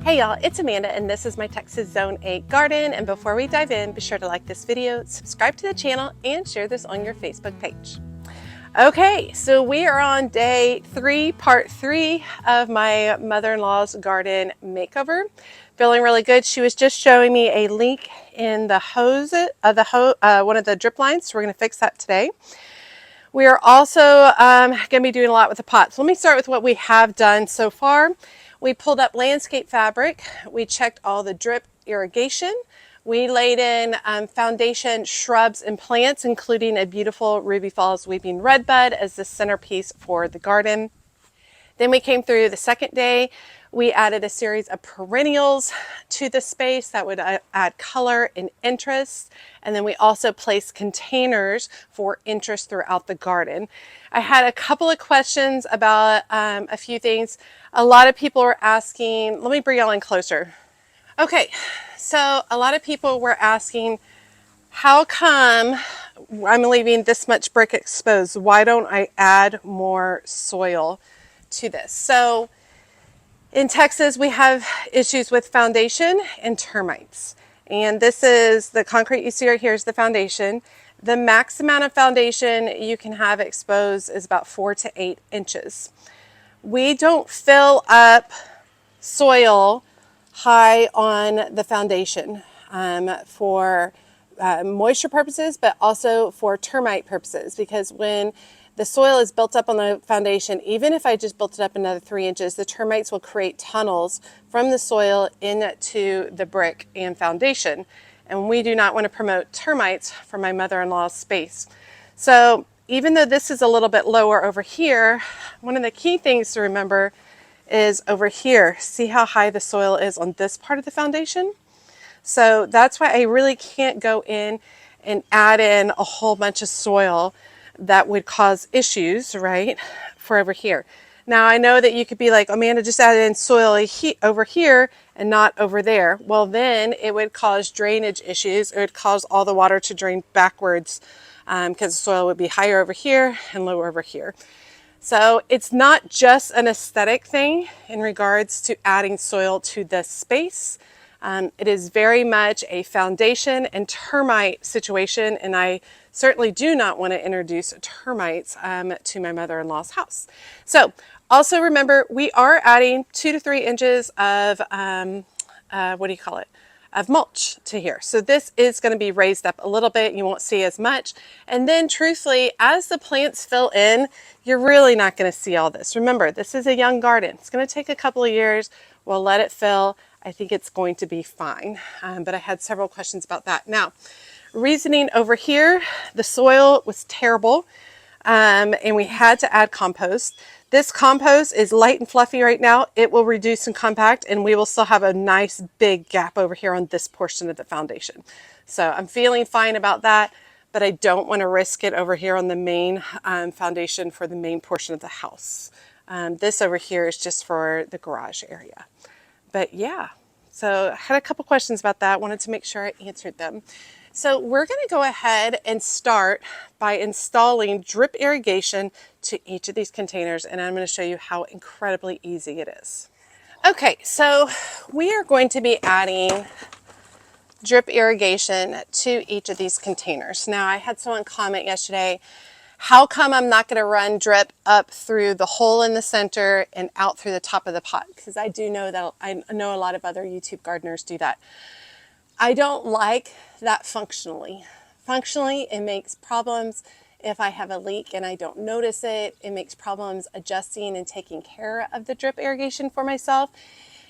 Hey y'all, it's Amanda and this is my Texas Zone 8 garden, and before we dive in, be sure to like this video, subscribe to the channel, and share this on your Facebook page. Okay, so we are on day 3, part 3 of my mother-in-law's garden makeover. Feeling really good. She was just showing me a leak in the hose, one of the drip lines, so we're going to fix that today. We are also going to be doing a lot with the pots. Let me start with what we have done so far. We pulled up landscape fabric. We checked all the drip irrigation. We laid in foundation shrubs and plants, including a beautiful Ruby Falls weeping redbud as the centerpiece for the garden. Then we came through the second day. We added a series of perennials to the space that would add color and interest. And then we also placed containers for interest throughout the garden. I had a couple of questions about a few things. A lot of people were asking, let me bring y'all in closer. Okay, so a lot of people were asking, how come I'm leaving this much brick exposed? Why don't I add more soil to this? So in Texas, we have issues with foundation and termites. And this is the concrete you see right here is the foundation. The max amount of foundation you can have exposed is about 4 to 8 inches. We don't fill up soil high on the foundation for moisture purposes, but also for termite purposes, because when the soil is built up on the foundation, even if I just built it up another 3 inches, the termites will create tunnels from the soil into the brick and foundation. And we do not want to promote termites for my mother-in-law's space. So even though this is a little bit lower over here, one of the key things to remember is over here. See how high the soil is on this part of the foundation? So that's why I really can't go in and add in a whole bunch of soil that would cause issues, right, for over here. Now I know that you could be like, Amanda, just add in soil over here and not over there. Well, then it would cause drainage issues. It would cause all the water to drain backwards because the soil would be higher over here and lower over here. So it's not just an aesthetic thing in regards to adding soil to this space. It is very much a foundation and termite situation, and I certainly do not want to introduce termites to my mother-in-law's house. So also remember, we are adding 2 to 3 inches of, of mulch to here. So this is going to be raised up a little bit. You won't see as much. And then truthfully, as the plants fill in, you're really not going to see all this. Remember, this is a young garden. It's going to take a couple of years. We'll let it fill. I think it's going to be fine. But I had several questions about that. Now, reasoning over here, the soil was terrible. And we had to add compost. This compost is light and fluffy right now. It will reduce and compact, and we will still have a nice big gap over here on this portion of the foundation. So I'm feeling fine about that, but I don't want to risk it over here on the main foundation for the main portion of the house. This over here is just for the garage area. But yeah, so I had a couple questions about that. Wanted to make sure I answered them. So we're going to go ahead and start by installing drip irrigation to each of these containers, and I'm going to show you how incredibly easy it is. Okay, so we are going to be adding drip irrigation to each of these containers. Now, I had someone comment yesterday, how come I'm not going to run drip up through the hole in the center and out through the top of the pot? Because I do know that I know a lot of other YouTube gardeners do that. I don't like that functionally. Functionally, it makes problems if I have a leak and I don't notice it. It makes problems adjusting and taking care of the drip irrigation for myself.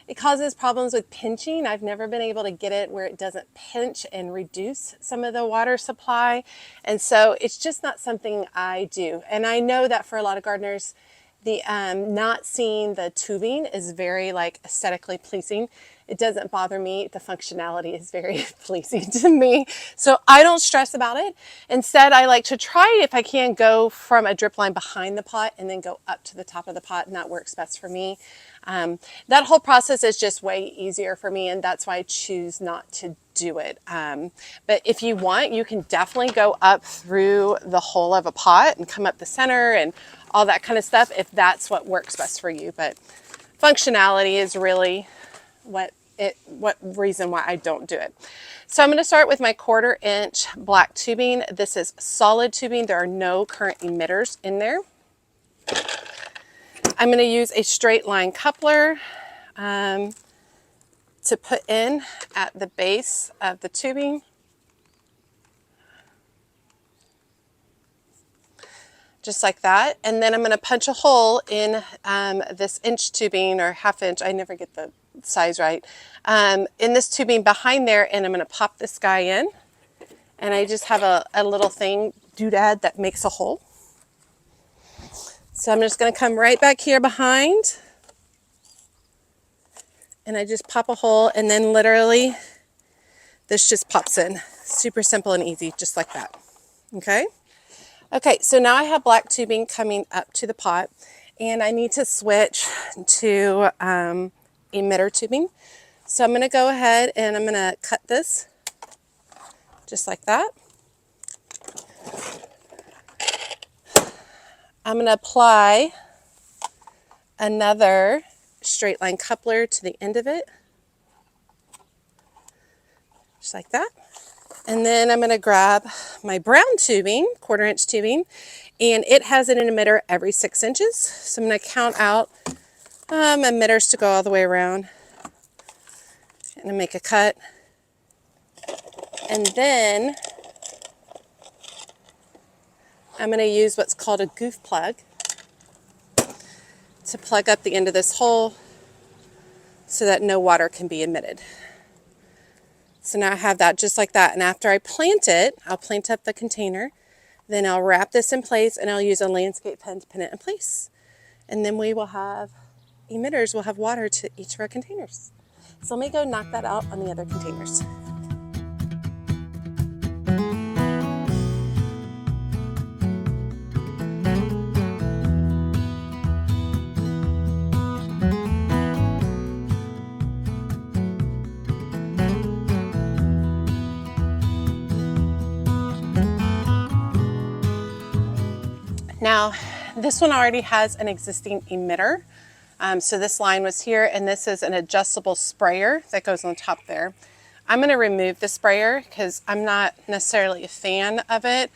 It causes problems with pinching. I've never been able to get it where it doesn't pinch and reduce some of the water supply. And so it's just not something I do. And I know that for a lot of gardeners, the not seeing the tubing is very aesthetically pleasing. It doesn't bother me. The functionality is very pleasing to me. So I don't stress about it. Instead, I like to try, if I can, go from a drip line behind the pot and then go up to the top of the pot, and that works best for me. That whole process is just way easier for me, and that's why I choose not to do it. But if you want, you can definitely go up through the hole of a pot and come up the center and all that kind of stuff if that's what works best for you. But functionality is really what reason why I don't do it. So I'm going to start with my 1/4 inch black tubing. This is solid tubing. There are no current emitters in there. I'm going to use a straight line coupler to put in at the base of the tubing. Just like that. And then I'm going to punch a hole in this inch tubing, or 1/2 inch, I never get the size right, in this tubing behind there, and I'm going to pop this guy in. And I just have a little thing, doodad, that makes a hole. So I'm just going to come right back here behind, and I just pop a hole, and then literally this just pops in. Super simple and easy, just like that. Okay? Okay, so now I have black tubing coming up to the pot, and I need to switch to emitter tubing. So I'm going to go ahead and I'm going to cut this just like that. I'm going to apply another straight line coupler to the end of it, just like that. And then I'm going to grab my brown tubing, 1/4 inch tubing, and it has an emitter every 6 inches. So I'm going to count out emitters to go all the way around and make a cut. And then I'm going to use what's called a goof plug to plug up the end of this hole so that no water can be emitted. So now I have that just like that. And after I plant it, I'll plant up the container. Then I'll wrap this in place, and I'll use a landscape pen to pin it in place. And then we will have emitters, we'll have water to each of our containers. So let me go knock that out on the other containers. Now, this one already has an existing emitter. So this line was here, and this is an adjustable sprayer that goes on top there. I'm going to remove the sprayer because I'm not necessarily a fan of it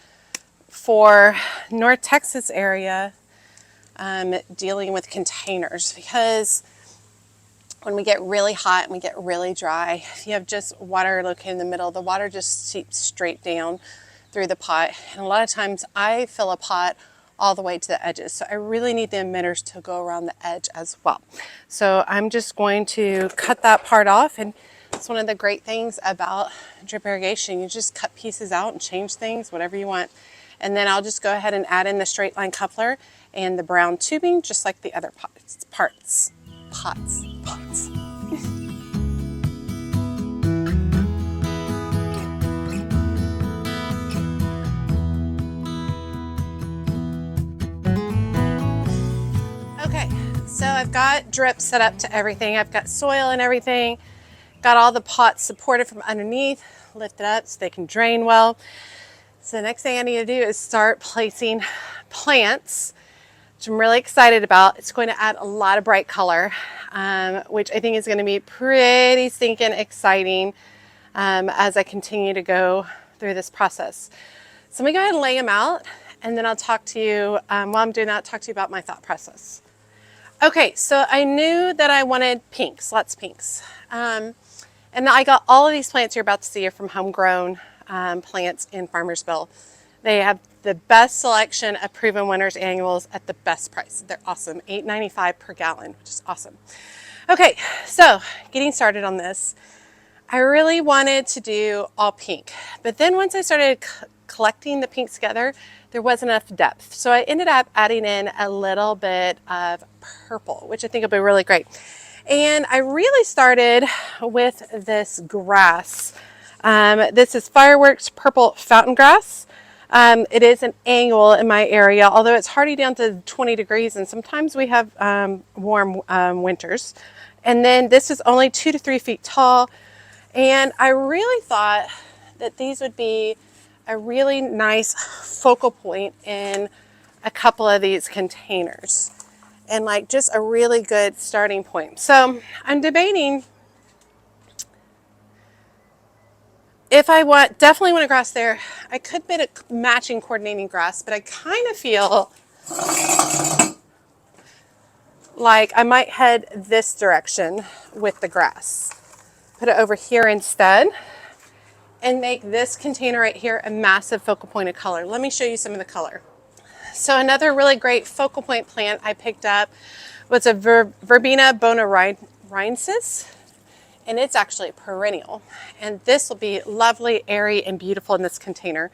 for North Texas area dealing with containers, because when we get really hot and we get really dry, if you have just water located in the middle, the water just seeps straight down through the pot. And a lot of times I fill a pot all the way to the edges. So I really need the emitters to go around the edge as well. So I'm just going to cut that part off, and it's one of the great things about drip irrigation. You just cut pieces out and change things, whatever you want. And then I'll just go ahead and add in the straight line coupler and the brown tubing, just like the other pots. Okay, so I've got drip set up to everything. I've got soil and everything. Got all the pots supported from underneath, lifted up so they can drain well. So the next thing I need to do is start placing plants, which I'm really excited about. It's going to add a lot of bright color, which I think is going to be pretty stinking exciting as I continue to go through this process. So let me go ahead and lay them out, and then I'll talk to you, while I'm doing that, I'll talk to you about my thought process. Okay, so I knew that I wanted pinks, lots of pinks. And I got all of these plants you're about to see are from homegrown plants in Farmersville. They have the best selection of proven winners annuals at the best price. They're awesome, $8.95 per gallon, which is awesome. Okay, so getting started on this, I really wanted to do all pink, but then once I started collecting the pinks together, there wasn't enough depth. So I ended up adding in a little bit of purple, which I think will be really great. And I really started with this grass. This is Fireworks Purple Fountain Grass. It is an annual in my area, although it's hardy down to 20 degrees, and sometimes we have warm winters. And then this is only 2 to 3 feet tall. And I really thought that these would be a really nice focal point in a couple of these containers, and like just a really good starting point. So I'm debating if I definitely want a grass there, I could put a matching coordinating grass, but I kind of feel like I might head this direction with the grass. Put it over here instead and make this container right here a massive focal point of color. Let me show you some of the color. So another really great focal point plant I picked up was a verbena bonariensis, and it's actually a perennial. And this will be lovely, airy, and beautiful in this container.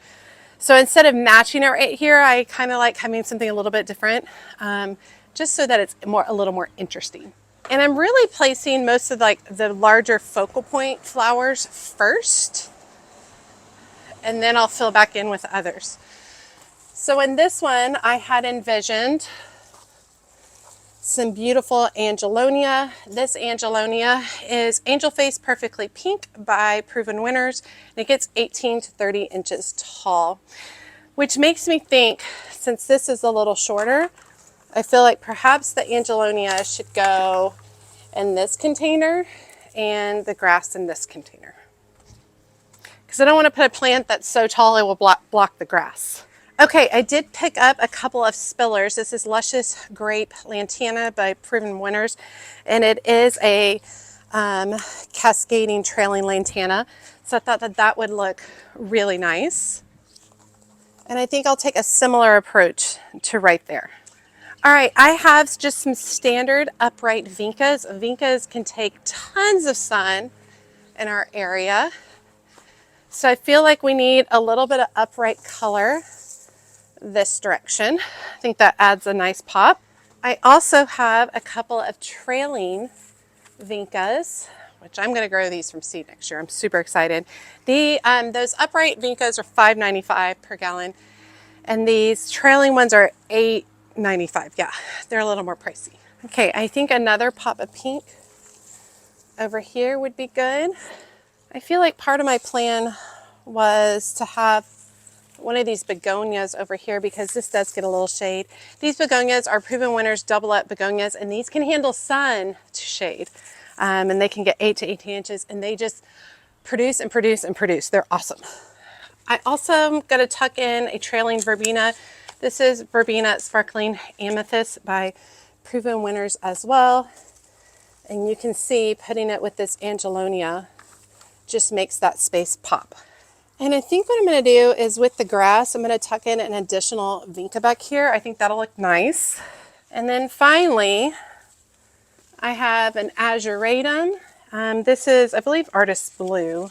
So instead of matching it right here, I kind of like having something a little bit different, just so that it's a little more interesting. And I'm really placing most of like the larger focal point flowers first, and then I'll fill back in with others. So in this one, I had envisioned some beautiful Angelonia. This Angelonia is Angel Face Perfectly Pink by Proven Winners, and it gets 18 to 30 inches tall, which makes me think, since this is a little shorter, I feel like perhaps the Angelonia should go in this container and the grass in this container. Because I don't want to put a plant that's so tall it will block the grass. Okay, I did pick up a couple of spillers. This is Luscious Grape Lantana by Proven Winners, and it is a cascading trailing lantana. So I thought that that would look really nice. And I think I'll take a similar approach to right there. All right, I have just some standard upright vincas. Vincas can take tons of sun in our area. So I feel like we need a little bit of upright color this direction. I think that adds a nice pop. I also have a couple of trailing vincas, which I'm going to grow these from seed next year. I'm super excited. Those upright vincas are $5.95 per gallon, and these trailing ones are $8.95. Yeah, they're a little more pricey. Okay, I think another pop of pink over here would be good. I feel like part of my plan was to have one of these begonias over here, because this does get a little shade. These begonias are Proven Winners double up begonias, and these can handle sun to shade. And they can get 8 to 18 inches, and they just produce and produce and produce. They're awesome. I also am going to tuck in a trailing verbena. This is Verbena Sparkling Amethyst by Proven Winners as well. And you can see putting it with this Angelonia just makes that space pop. And I think what I'm going to do is with the grass, I'm going to tuck in an additional vinca back here. I think that'll look nice. And then finally, I have an azuratum. This is, I believe, Artist Blue.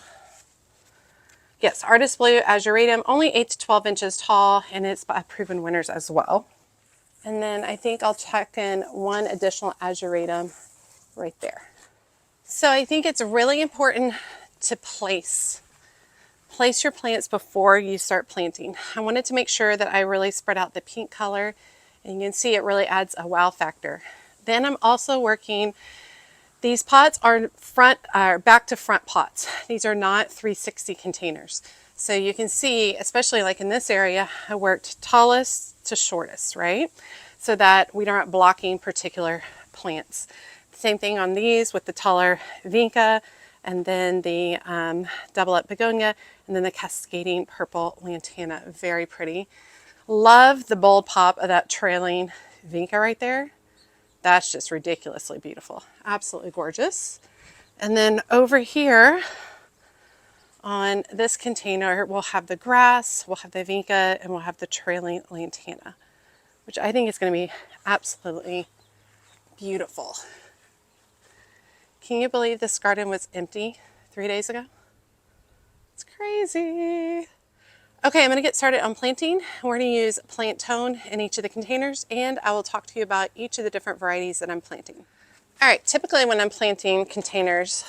Yes, Artist Blue azuratum, only 8 to 12 inches tall, and it's by Proven Winners as well. And then I think I'll tuck in one additional azuratum right there. So I think it's really important to place your plants before you start planting. I wanted to make sure that I really spread out the pink color, and you can see it really adds a wow factor. Then I'm also working, these pots are back to front pots. These are not 360 containers. So you can see, especially like in this area, I worked tallest to shortest, right? So that we aren't blocking particular plants. Same thing on these with the taller vinca, and then the double up begonia, and then the cascading purple lantana. Very pretty. Love the bold pop of that trailing vinca right there. That's just ridiculously beautiful. Absolutely gorgeous. And then over here on this container, we'll have the grass, we'll have the vinca, and we'll have the trailing lantana, which I think is going to be absolutely beautiful. Can you believe this garden was empty 3 days ago? It's crazy. Okay, I'm going to get started on planting. We're going to use plant tone in each of the containers, and I will talk to you about each of the different varieties that I'm planting. All right, typically when I'm planting containers,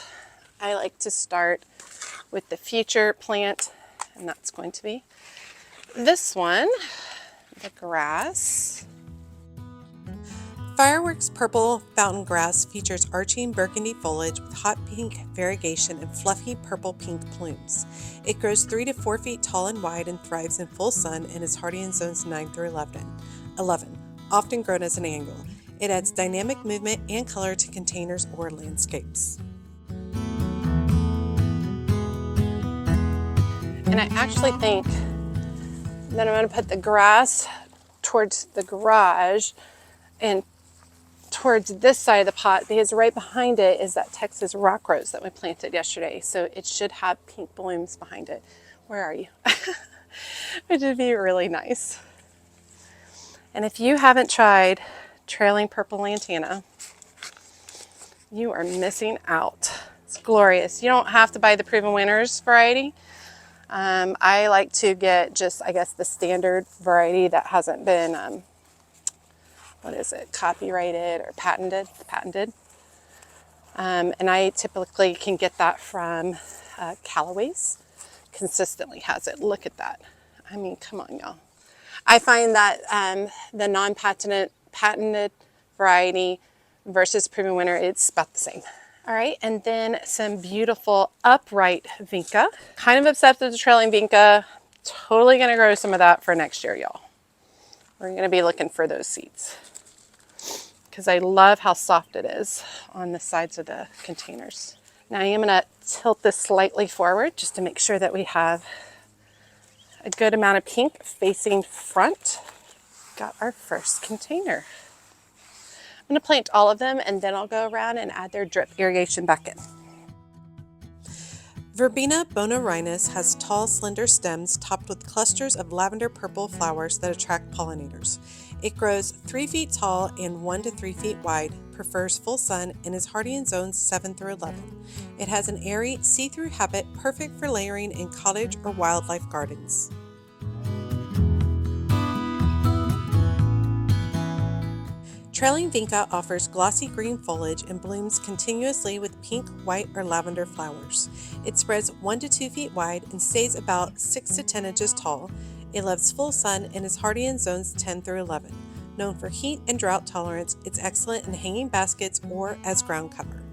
I like to start with the future plant, and that's going to be this one, the grass. Fireworks Purple Fountain Grass features arching burgundy foliage with hot pink variegation and fluffy purple-pink plumes. It grows 3 to 4 feet tall and wide and thrives in full sun and is hardy in zones 9 through 11, often grown as an angle. It adds dynamic movement and color to containers or landscapes. And I actually think that I'm going to put the grass towards the garage and towards this side of the pot, because right behind it is that Texas rock rose that we planted yesterday. So it should have pink blooms behind it. Where are you? Which would be really nice. And if you haven't tried trailing purple lantana, you are missing out. It's glorious. You don't have to buy the Proven Winners variety. I like to get just, I guess, the standard variety that hasn't been, what is it, copyrighted or patented. And I typically can get that from Callaway's. Consistently has it. Look at that. I mean, come on, y'all. I find that the patented variety versus Proven Winner, it's about the same. All right, and then some beautiful upright vinca. Kind of obsessed with the trailing vinca. Totally gonna grow some of that for next year, y'all. We're gonna be looking for those seeds because I love how soft it is on the sides of the containers. Now I am gonna tilt this slightly forward just to make sure that we have a good amount of pink facing front. Got our first container. I'm going to plant all of them and then I'll go around and add their drip irrigation back in. Verbena bonarinis has tall, slender stems topped with clusters of lavender purple flowers that attract pollinators. It grows 3 feet tall and 1 to 3 feet wide, prefers full sun, and is hardy in zones 7 through 11. It has an airy, see-through habit perfect for layering in cottage or wildlife gardens. Trailing vinca offers glossy green foliage and blooms continuously with pink, white, or lavender flowers. It spreads 1 to 2 feet wide and stays about 6 to 10 inches tall. It loves full sun and is hardy in zones 10 through 11. Known for heat and drought tolerance, it's excellent in hanging baskets or as ground cover.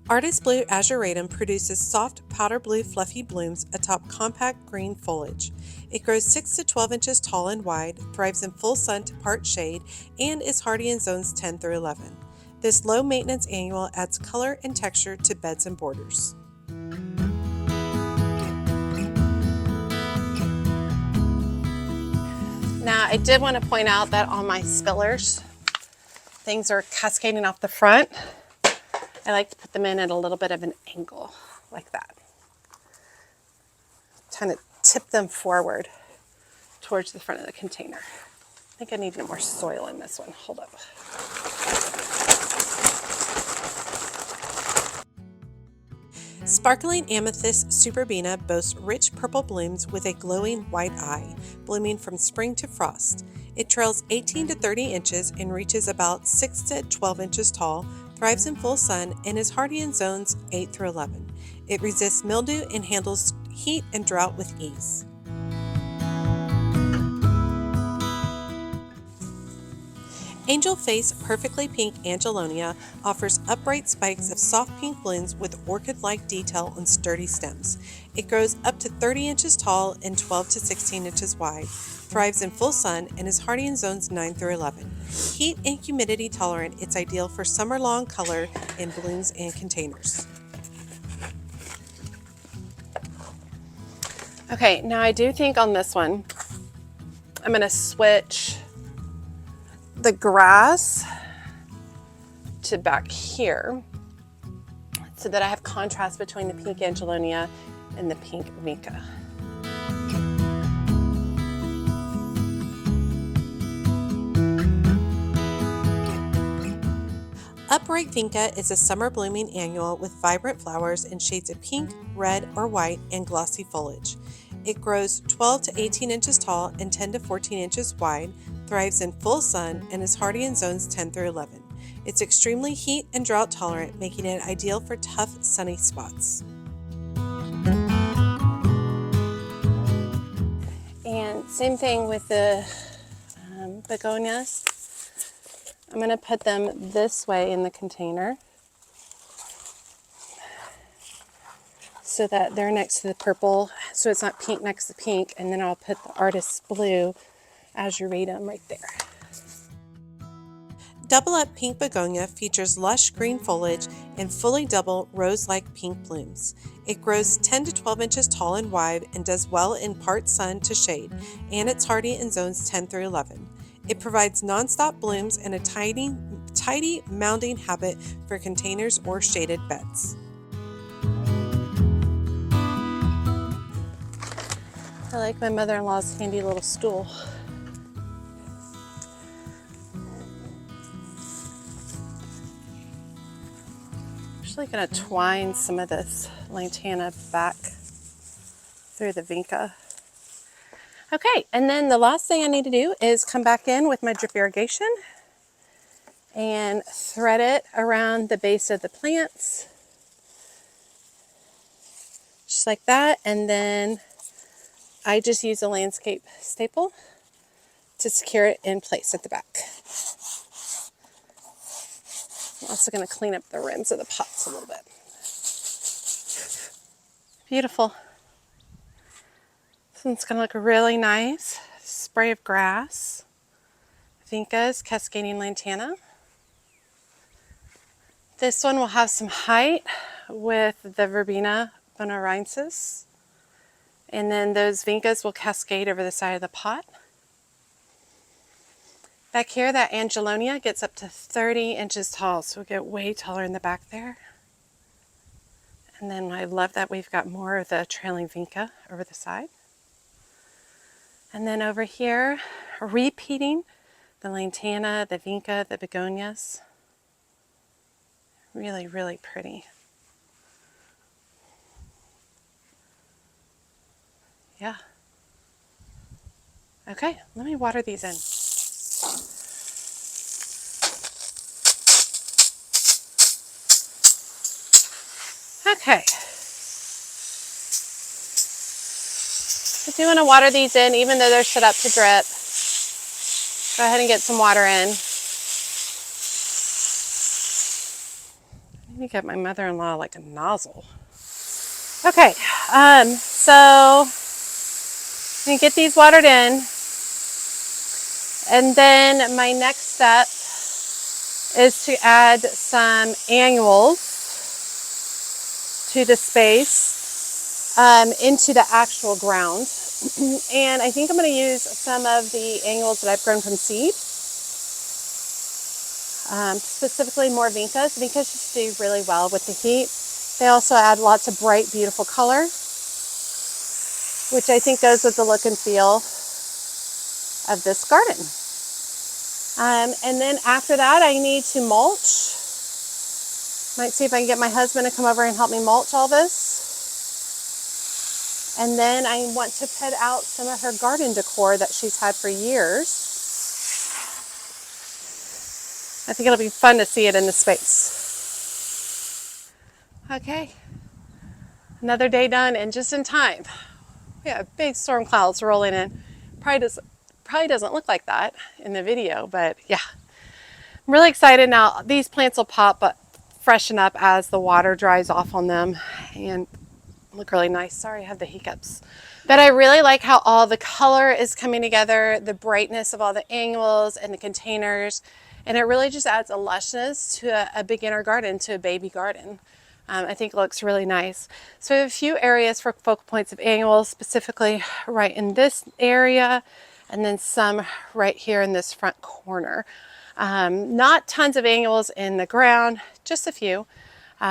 Artist Blue Azuratum produces soft powder blue fluffy blooms atop compact green foliage. It grows 6 to 12 inches tall and wide, thrives in full sun to part shade, and is hardy in zones 10 through 11. This low maintenance annual adds color and texture to beds and borders. Now I did want to point out that on my spillers, things are cascading off the front. I like to put them in at a little bit of an angle, like that. Kind of tip them forward towards the front of the container. I think I need more soil in this one. Hold up. Sparkling Amethyst Superbena boasts rich purple blooms with a glowing white eye, blooming from spring to frost. It trails 18 to 30 inches and reaches about 6 to 12 inches tall, thrives in full sun, and is hardy in zones 8 through 11. It resists mildew and handles heat and drought with ease. Angel Face Perfectly Pink Angelonia offers upright spikes of soft pink blooms with orchid-like detail on sturdy stems. It grows up to 30 inches tall and 12 to 16 inches wide, thrives in full sun, and is hardy in zones 9 through 11. Heat and humidity tolerant, it's ideal for summer-long color in blooms and containers. Okay, now I do think on this one, I'm going to switch the grass to back here so that I have contrast between the pink Angelonia and the pink vinca. Upright vinca is a summer blooming annual with vibrant flowers in shades of pink, red, or white and glossy foliage. It grows 12 to 18 inches tall and 10 to 14 inches wide, thrives in full sun, and is hardy in zones 10 through 11. It's extremely heat and drought tolerant, making it ideal for tough, sunny spots. And same thing with the begonias. I'm going to put them this way in the container so that they're next to the purple, so it's not pink next to pink, and then I'll put the Artist Blue Azuratum right there. Double Up Pink Begonia features lush green foliage and fully double rose-like pink blooms. It grows 10 to 12 inches tall and wide and does well in part sun to shade, and it's hardy in zones 10 through 11. It provides nonstop blooms and a tidy mounding habit for containers or shaded beds. I like my mother-in-law's handy little stool. I'm actually going to twine some of this lantana back through the vinca. Okay, and then the last thing I need to do is come back in with my drip irrigation and thread it around the base of the plants. Just like that, and then I just use a landscape staple to secure it in place at the back. I'm also going to clean up the rims of the pots a little bit. Beautiful. This one's going to look really nice. Spray of grass. Vincas, cascading lantana. This one will have some height with the verbena bonaerensis. And then those vincas will cascade over the side of the pot. Back here, that angelonia gets up to 30 inches tall, so we'll get way taller in the back there. And then I love that we've got more of the trailing vinca over the side. And then over here, repeating the lantana, the vinca, the begonias. Really, really pretty. Yeah. Okay, let me water these in. Okay. I do want to water these in even though they're set up to drip. Go ahead and get some water in. I need to get my mother-in-law like a nozzle. Okay, so I'm going to get these watered in. And then my next step is to add some annuals to the space into the actual ground. And I think I'm going to use some of the annuals that I've grown from seed. Specifically more vincas. Vincas just do really well with the heat. They also add lots of bright, beautiful color, which I think goes with the look and feel of this garden. And then after that, I need to mulch. Might see if I can get my husband to come over and help me mulch all this. And then I want to put out some of her garden decor that she's had for years. I think it'll be fun to see it in the space. Okay, another day done and just in time. We have big storm clouds rolling in. Probably doesn't look like that in the video, but yeah. I'm really excited now. These plants will pop, but freshen up as the water dries off on them and look really nice. Sorry, I have the hiccups. But I really like how all the color is coming together, the brightness of all the annuals and the containers, and it really just adds a lushness to a beginner garden, to a baby garden. I think it looks really nice. So we have a few areas for focal points of annuals, specifically right in this area, and then some right here in this front corner. Not tons of annuals in the ground, just a few,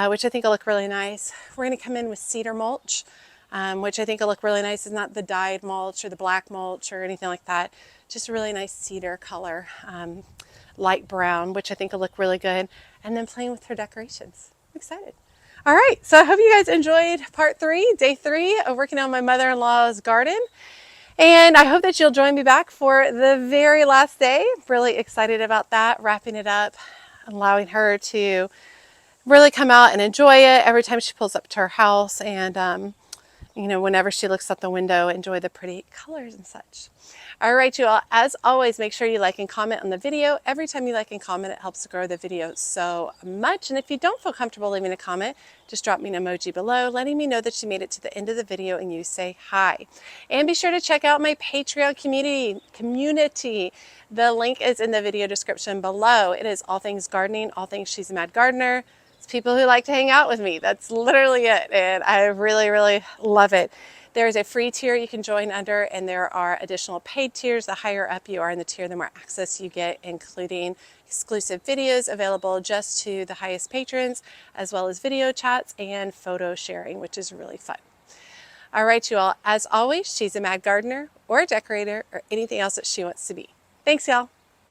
which I think will look really nice. We're going to come in with cedar mulch, which I think will look really nice. It's not the dyed mulch or the black mulch or anything like that. Just a really nice cedar color, light brown, which I think will look really good. And then playing with her decorations. I'm excited. All right, so I hope you guys enjoyed part 3, day 3 of working on my mother-in-law's garden. And I hope that you'll join me back for the very last day. Really excited about that, wrapping it up, allowing her to really come out and enjoy it every time she pulls up to her house. And you know, whenever she looks out the window, enjoy the pretty colors and such. All right, you all, as always, make sure you like and comment on the video. Every time you like and comment, it helps grow the video so much. And if you don't feel comfortable leaving a comment, just drop me an emoji below, letting me know that you made it to the end of the video and you say hi. And be sure to check out my Patreon community. The link is in the video description below. It is all things gardening, all things She's a Mad Gardener. It's people who like to hang out with me. That's literally it. And I really, really love it. There is a free tier you can join under, and there are additional paid tiers. The higher up you are in the tier, the more access you get, including exclusive videos available just to the highest patrons, as well as video chats and photo sharing, which is really fun. All right, you all, as always, she's a mad gardener or a decorator or anything else that she wants to be. Thanks, y'all.